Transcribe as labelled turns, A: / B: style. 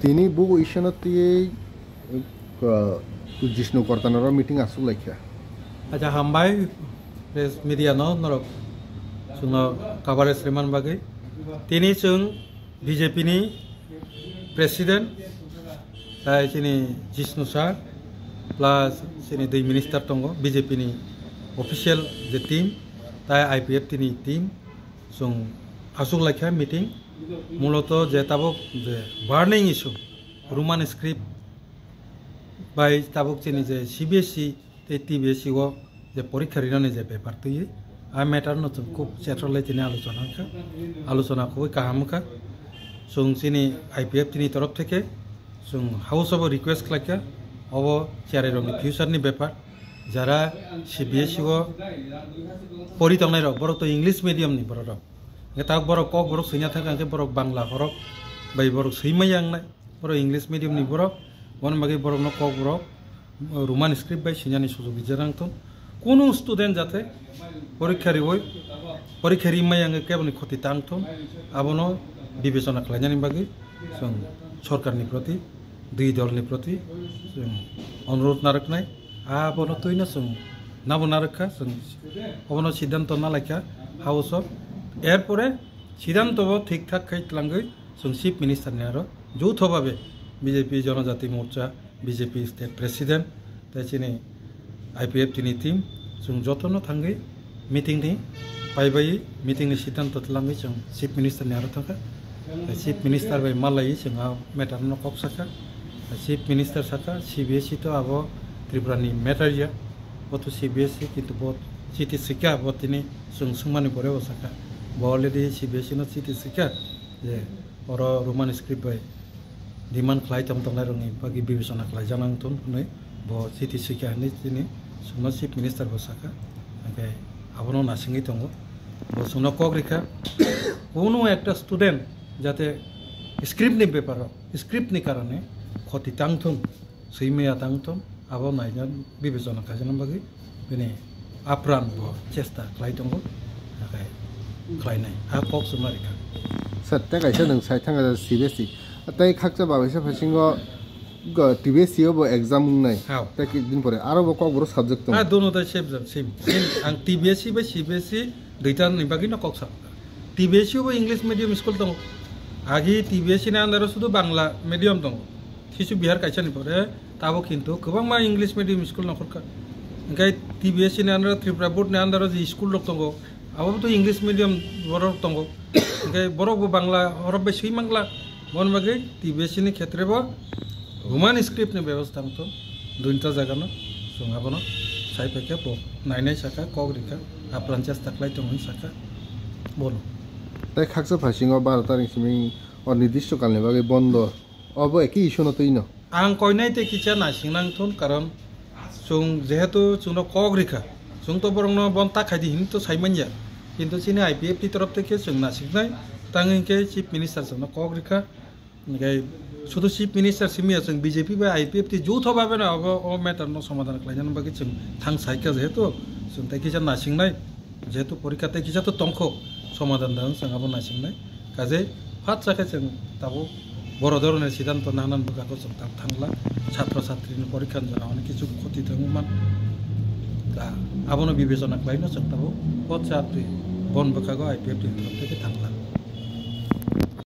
A: Tini buku isyana tiye Jisnu Kortanara meeting asuk laikya.
B: Aja hambai press media no norok sungno kabar Sriman bagai. Tini sung BJP ni presiden, saya sini Jisnu Sar plus sini dui minister tonggo BJP ni official the team, saya IPF tini team sung asuk laikya meeting. Muloto je tabok je burning issue Roman script by tabok chini je CBSE te TBSE go je porikha rinane je paper tuye a matter no খুব centrally chini আলোচনা খুবই কাহামকা sung chini IPF tini তরফ থেকে sung house of request Laika of চেয়ারে রংনি future নি ব্যাপার যারা CBSE go পরিতংনাই rock বড় তো ইংলিশ মিডিয়াম নি বড় rock Ngetak borok kok borok senya thang angke borok Bangla borok bai borok seima yang nai borok English medium ni borok wan bagi borok no kok borok Roman script bai senya ni sujog bijarang ton kono student jate porikhari hoi porikhari mai angke keboni khoti tang ton abono bibechona khlainani bagi song সরকার ni proti dui dol ni proti অনুরোধ naraknai abono toina song nabo narakha song abono siddhanto na laikha house of এরপরে সিদ্ধান্ত ঠিকঠাক খাইতলাঙ্গই जों chief minister নি আরো যৌথভাবে BJP জনজাতি মোর্চা BJP state president তাইছিনি IPF টিনি team जों যতন থাঙ্গই মিটিং নি পাইবাই মিটিং নি সিদ্ধান্ত তলাঙ্গই जों চিফ মিনিস্টার নি আরো থাকা চিফ মিনিস্টার বাই মালাই जों মেটার ন কক সাকা চিফ মিনিস্টার সাকা সিবিএসই তো আবো ত্রিপুরানি মেটারিয়া বতো সিবিএসই কিন্তু বহুত চিঠি শিকা বতিনি जों সুমানি পরে সাকা already CBSE no city sika je oro Roman script by demand khlai tam tam rongi bagi bibesona khlai janang ton nei bo city sika ni tini sungno chief minister bo saka age abono nasingi tongo bo sungno kogrika kono ekta student jate script ni paper script ni karone khoti tangthum seimea tangthum abo naijan bibesona khajanam bagi bini apran bo chesta khlai tongo age Klainai, kok sumarika.
A: Satte kaisa nang sai thanga CBSE. Atai khakcha babesa phasingo TBSE bo exam nai. Ta ki din pore aro bo kok boro subject to.
B: Dono ta same. Ang TBSE ba CBSE duita ni bagi no kok sa. TBSE bo English medium school tong. Agi TBSE na andaro sudu Bangla medium tong. Kisu bihar kaisa ni pore tabo kintu kobang ma English medium school na korka. Ngai TBSE na andaro Tripura board na andaro ji school lok tongo. Abo to English medium borok tongo ngai borok bo Bangla horok be sei mangla bon bagai TBSE ni khetre bo Roman script ni ব্যবস্থা মতো দুইটা জায়গা no সঙ্গাবনো সাই পেকে bo নাইনাই সাকা কগরিকা আপরান চেষ্টা ক্লাই তংই সাকা বলো
A: তাই খাকসা phasingo 12 তারিখ সিমিং অনির্দিষ্ট কালনি বাগে বন্ধ অব একই ইস্যু না তৈন
B: আং কইনাইতে কিচা না সিংনাং থন কারণ जों যেহেতু जोंनो কগরিকা जों तो बरंनो बन ताखायदि हिन तो साइमानया किन्तु सिनि आईपीएफ ति तरफ থেকে जों नासिकनाय तांगिके चिफ मिनिस्टार जों कग्रिका नगाय শুধু চিফ মিনিস্টার সিমিয়া जों বিজেপি বা আইপিএফ তি যৌথভাবে না ও ম্যাটার ন সমাধান খাইজান বাকি जों थां साइका जेहेतु जों ताइकिजा नासिकनाय जेहेतु परीक्षाते किजा तो तंख समाधान दां जों आबो नासिकनाय काजे फात जाके जों ताबो বড় ধরনের সিদ্ধান্ত নানান বুকাকো जों थांला ছাত্র ছাত্রীनि পরীক্ষার জন্য অনেক কিছু ক্ষতি দংমান abono bibesona klaino chaktabu pot chapri bon bakago IPF থেকে থাকলাম